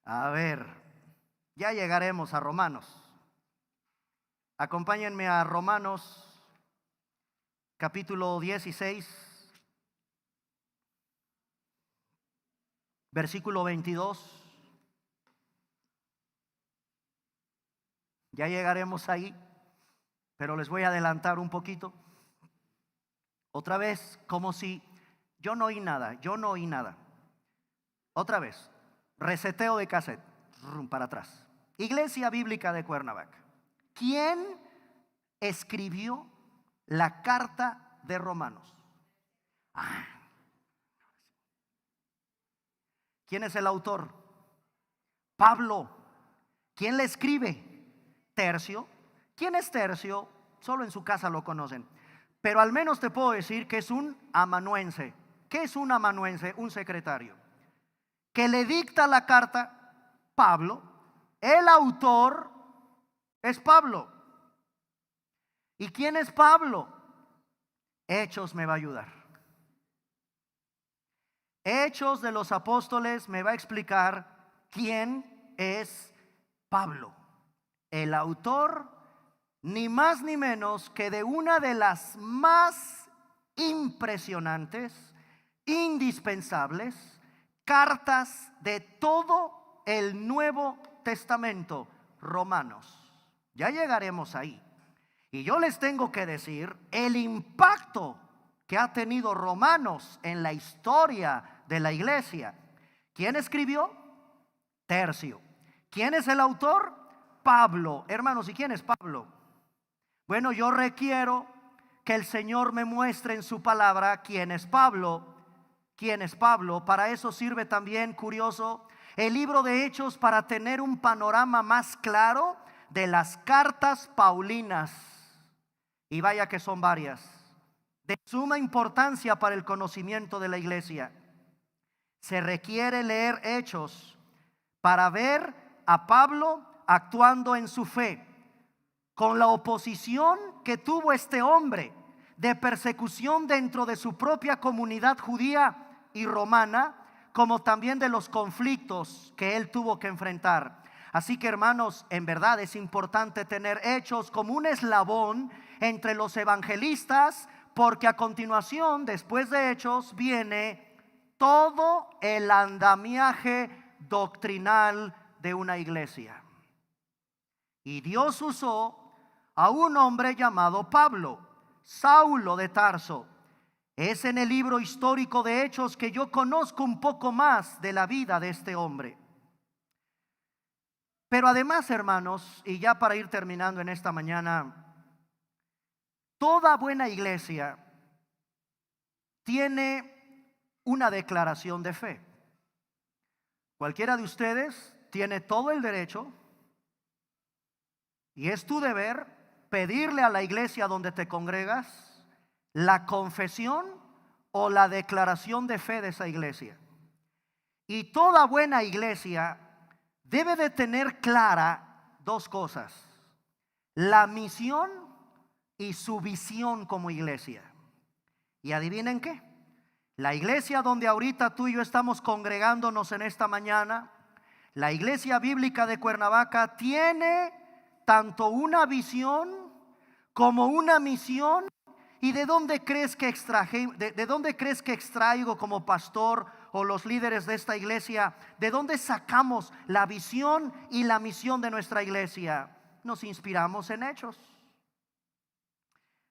A ver, ya llegaremos a Romanos. Acompáñenme a Romanos capítulo 16, versículo 22. Ya llegaremos ahí, pero les voy a adelantar un poquito. Otra vez, como si yo no oí nada. Otra vez, reseteo de cassette, para atrás. Iglesia Bíblica de Cuernavaca. ¿Quién escribió la carta de Romanos? ¿Quién es el autor? Pablo. ¿Quién le escribe? Tercio. ¿Quién es Tercio? Solo en su casa lo conocen. Pero al menos te puedo decir que es un amanuense. ¿Qué es un amanuense? Un secretario que le dicta la carta Pablo. El autor es Pablo. ¿Y quién es Pablo? Hechos me va a ayudar. Hechos de los Apóstoles me va a explicar quién es Pablo. El autor, ni más ni menos que de una de las más impresionantes, indispensables cartas de todo el Nuevo Testamento, Romanos. Ya llegaremos ahí. Y yo les tengo que decir el impacto que ha tenido Romanos en la historia de la iglesia. ¿Quién escribió? Tercio. ¿Quién es el autor? Pablo. Hermanos, ¿y quién es Pablo? Bueno, yo requiero que el Señor me muestre en su palabra quién es Pablo. ¿Quién es Pablo? Para eso sirve también, curioso, el libro de Hechos, para tener un panorama más claro de las cartas paulinas. Y vaya que son varias, de suma importancia para el conocimiento de la iglesia. Se requiere leer Hechos para ver a Pablo actuando en su fe, con la oposición que tuvo este hombre de persecución dentro de su propia comunidad judía y romana, como también de los conflictos que él tuvo que enfrentar. Así que, hermanos, en verdad es importante tener Hechos como un eslabón entre los evangelistas, porque a continuación, después de Hechos, viene todo el andamiaje doctrinal de una iglesia. Y Dios usó a un hombre llamado Pablo, Saulo de Tarso. Es en el libro histórico de Hechos que yo conozco un poco más de la vida de este hombre. Pero además, hermanos, y ya para ir terminando en esta mañana, toda buena iglesia tiene una declaración de fe. Cualquiera de ustedes tiene todo el derecho, y es tu deber, pedirle a la iglesia donde te congregas la confesión o la declaración de fe de esa iglesia. Y toda buena iglesia debe de tener clara dos cosas: la misión y su visión como iglesia. Y adivinen qué, la iglesia donde ahorita tú y yo estamos congregándonos en esta mañana, la Iglesia Bíblica de Cuernavaca, tiene tanto una visión como una misión ¿Y de dónde crees que de dónde crees que extraigo como pastor o los líderes de esta iglesia? ¿De dónde sacamos la visión y la misión de nuestra iglesia? Nos inspiramos en Hechos.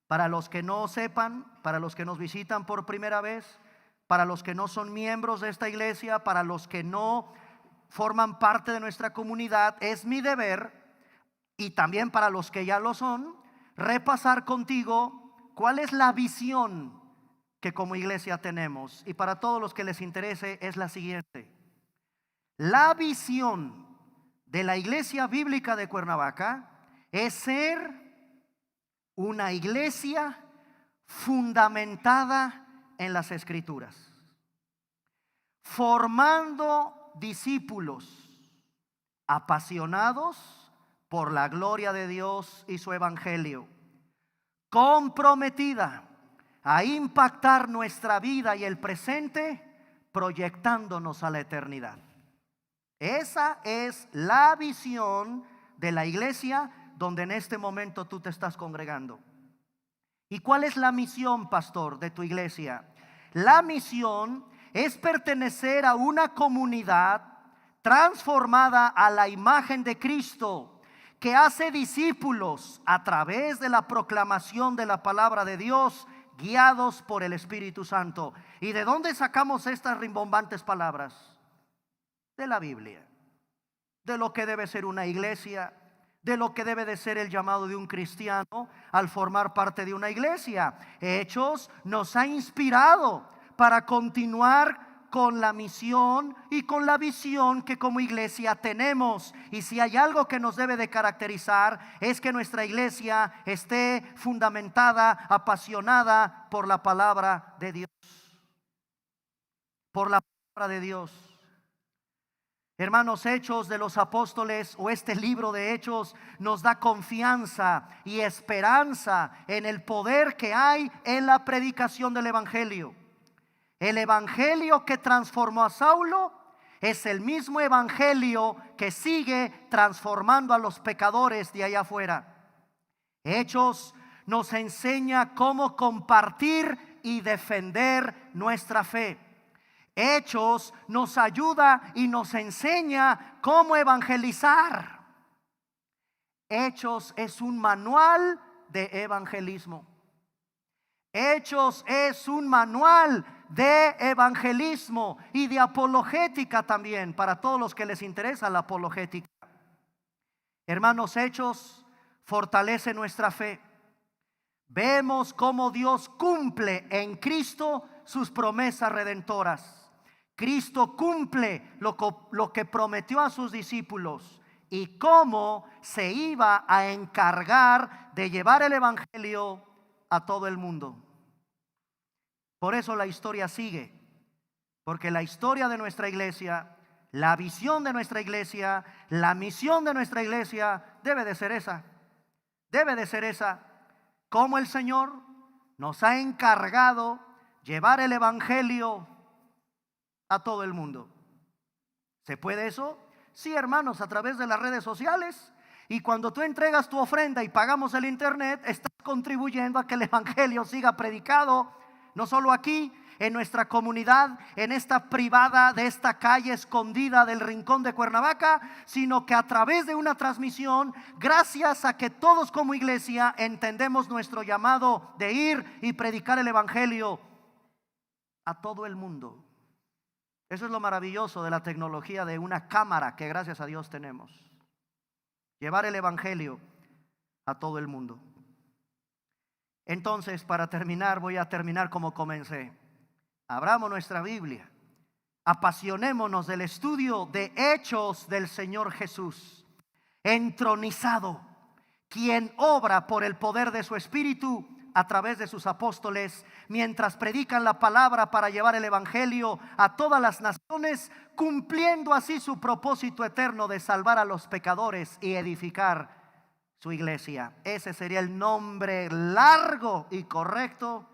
Para los que no sepan, para los que nos visitan por primera vez, para los que no son miembros de esta iglesia, para los que no forman parte de nuestra comunidad, es mi deber, y también para los que ya lo son, repasar contigo cuál es la visión que como iglesia tenemos. Y para todos los que les interese es la siguiente: la visión de la Iglesia Bíblica de Cuernavaca es ser una iglesia fundamentada en las Escrituras, formando discípulos apasionados por la gloria de Dios y su evangelio, comprometida a impactar nuestra vida y el presente, proyectándonos a la eternidad. Esa es la visión de la iglesia donde en este momento tú te estás congregando. ¿Y cuál es la misión, pastor, de tu iglesia? La misión es pertenecer a una comunidad transformada a la imagen de Cristo, que hace discípulos a través de la proclamación de la palabra de Dios, guiados por el Espíritu Santo. ¿Y de dónde sacamos estas rimbombantes palabras? De la Biblia, de lo que debe ser una iglesia, de lo que debe de ser el llamado de un cristiano al formar parte de una iglesia. Hechos nos ha inspirado para continuar con la misión y con la visión que como iglesia tenemos. Y si hay algo que nos debe de caracterizar, es que nuestra iglesia esté fundamentada, apasionada por la palabra de Dios. Por la palabra de Dios. Hermanos, Hechos de los Apóstoles, o este libro de Hechos, nos da confianza y esperanza en el poder que hay en la predicación del evangelio. El evangelio que transformó a Saulo es el mismo evangelio que sigue transformando a los pecadores de allá afuera. Hechos nos enseña cómo compartir y defender nuestra fe. Hechos nos ayuda y nos enseña cómo evangelizar. Hechos es un manual de evangelismo. Hechos es un manual de evangelismo y de apologética también, para todos los que les interesa la apologética. Hermanos, Hechos fortalece nuestra fe. Vemos cómo Dios cumple en Cristo sus promesas redentoras. Cristo cumple lo que prometió a sus discípulos y cómo se iba a encargar de llevar el evangelio a todo el mundo. Por eso la historia sigue, porque la historia de nuestra iglesia, la visión de nuestra iglesia, la misión de nuestra iglesia debe de ser esa. Debe de ser esa. Como el Señor nos ha encargado llevar el evangelio a todo el mundo. ¿Se puede eso? Sí, hermanos, a través de las redes sociales. Y cuando tú entregas tu ofrenda y pagamos el internet, estás contribuyendo a que el evangelio siga predicado, no solo aquí, en nuestra comunidad, en esta privada de esta calle escondida del rincón de Cuernavaca, sino que a través de una transmisión, gracias a que todos como iglesia entendemos nuestro llamado de ir y predicar el evangelio a todo el mundo. Eso es lo maravilloso de la tecnología de una cámara que gracias a Dios tenemos. Llevar el evangelio a todo el mundo. Entonces, para terminar, voy a terminar como comencé. Abramos nuestra Biblia. Apasionémonos del estudio de Hechos del Señor Jesús, entronizado, quien obra por el poder de su Espíritu a través de sus apóstoles, mientras predican la palabra para llevar el evangelio a todas las naciones, cumpliendo así su propósito eterno de salvar a los pecadores y edificar su iglesia. Ese sería el nombre largo y correcto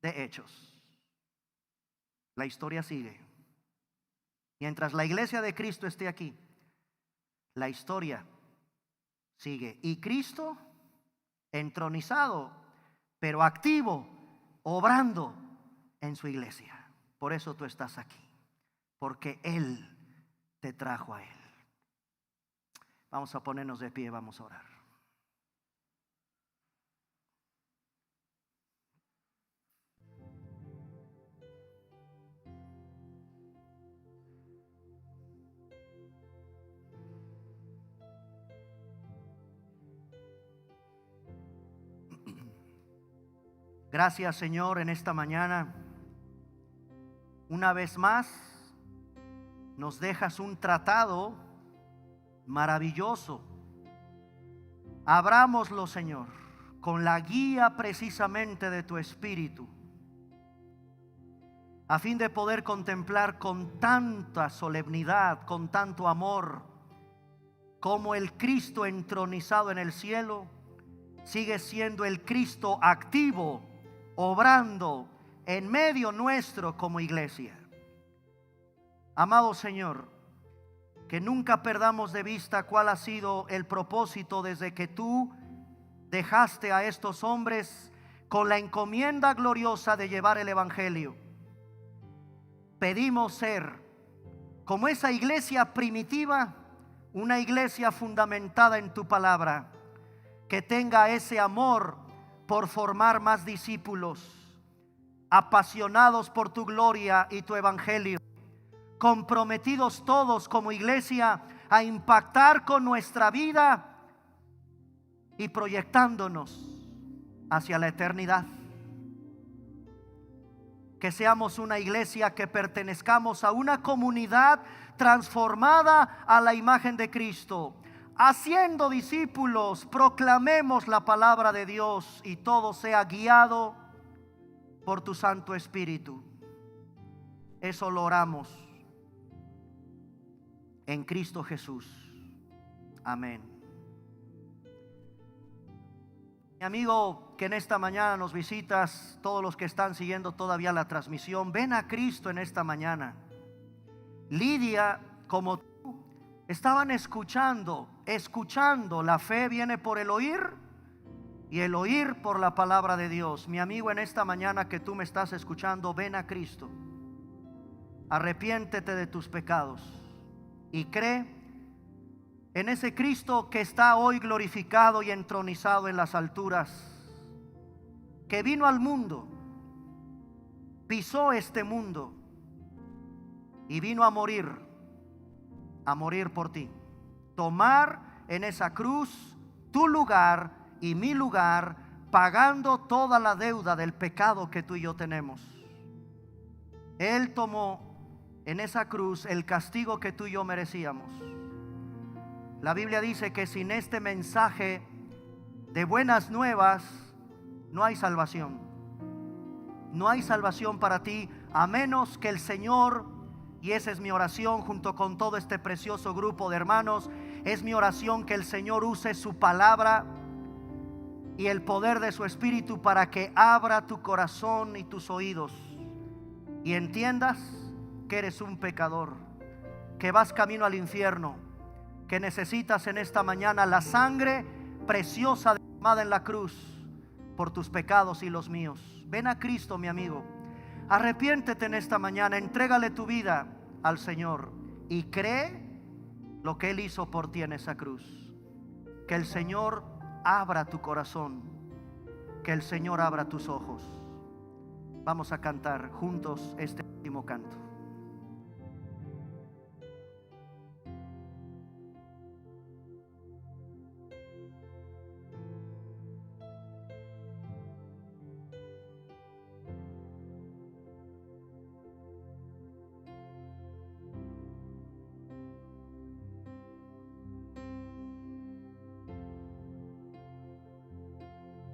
de Hechos. La historia sigue. Mientras la iglesia de Cristo esté aquí, la historia sigue. Y Cristo, entronizado, pero activo, obrando en su iglesia. Por eso tú estás aquí, porque Él te trajo a Él. Vamos a ponernos de pie, vamos a orar. Gracias, Señor, en esta mañana. Una vez más nos dejas un tratado maravilloso. Abrámoslo, Señor, con la guía precisamente de tu Espíritu, a fin de poder contemplar con tanta solemnidad, con tanto amor, como el Cristo entronizado en el cielo sigue siendo el Cristo activo, obrando en medio nuestro como iglesia. Amado Señor, que nunca perdamos de vista cuál ha sido el propósito desde que tú dejaste a estos hombres con la encomienda gloriosa de llevar el evangelio. Pedimos ser como esa iglesia primitiva, una iglesia fundamentada en tu palabra, que tenga ese amor por formar más discípulos, apasionados por tu gloria y tu evangelio, comprometidos todos como iglesia a impactar con nuestra vida y proyectándonos hacia la eternidad. Que seamos una iglesia, que pertenezcamos a una comunidad transformada a la imagen de Cristo. Haciendo discípulos, proclamemos la palabra de Dios y todo sea guiado por tu Santo Espíritu. Eso lo oramos en Cristo Jesús. Amén. Mi amigo que en esta mañana nos visitas, todos los que están siguiendo todavía la transmisión, ven a Cristo en esta mañana. Lidia, como tú, estaban escuchando. La fe viene por el oír y el oír por la palabra de Dios. Mi amigo, en esta mañana que tú me estás escuchando, ven a Cristo. Arrepiéntete de tus pecados y cree en ese Cristo que está hoy glorificado y entronizado en las alturas, que vino al mundo, pisó este mundo y vino a morir por ti. Tomar en esa cruz tu lugar y mi lugar, pagando toda la deuda del pecado que tú y yo tenemos. Él tomó en esa cruz el castigo que tú y yo merecíamos. La Biblia dice que sin este mensaje de buenas nuevas no hay salvación. No hay salvación para ti, a menos que el Señor, y esa es mi oración junto con todo este precioso grupo de hermanos, es mi oración que el Señor use su palabra y el poder de su Espíritu para que abra tu corazón y tus oídos y entiendas que eres un pecador, que vas camino al infierno, que necesitas en esta mañana la sangre preciosa derramada en la cruz por tus pecados y los míos. Ven a Cristo, mi amigo. Arrepiéntete en esta mañana, entrégale tu vida al Señor y cree lo que Él hizo por ti en esa cruz. Que el Señor abra tu corazón, que el Señor abra tus ojos. Vamos a cantar juntos este último canto.